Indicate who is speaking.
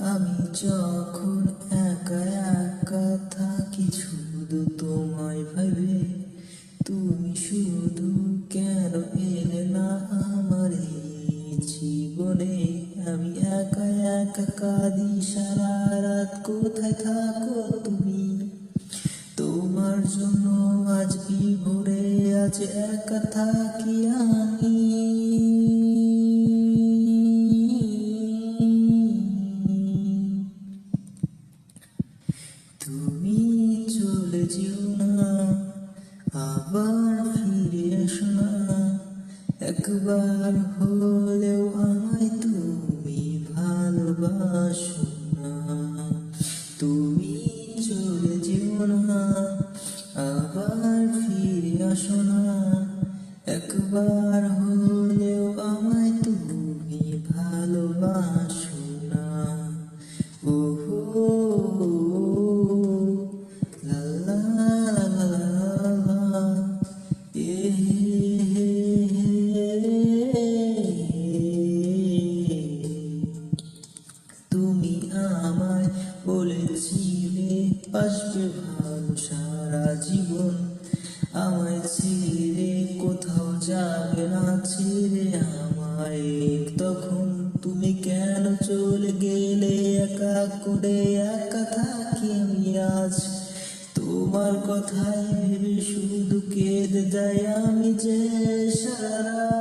Speaker 1: আমি যখন একা একা থাকি শুধু তোমায় ভাবে, তুমি শুধু কেন এলে না আমার এই জীবনে। আমি একা একা কাঁদি সারা রাত, কোথায় থাকো তুমি? তোমার জন্য আজ ভোরে আজ একা থাকি আমি। তুমি চলে যেও না, আবার ফিরে এসো না। একবার হলেও আমায় তুমি ভালোবাসো না। তুমি চলে যেও না, আবার ফিরে আসো না। একবার হলেও আমায় তুমি ভালোবাসো না। ওহো লা লা লা লা লা, তুমি আমায় বলেছিলে আসবে ভালো সারা জীবন, আমায় ছেড়ে কোথাও যাবে না, ছেড়ে আমায়। তখন তুমি কেন চলে গেলে একা করে? একা থাকি আমি আজ তোমার কথায় ভেবে, শুধু কেঁদে যাই আমি যে সারা।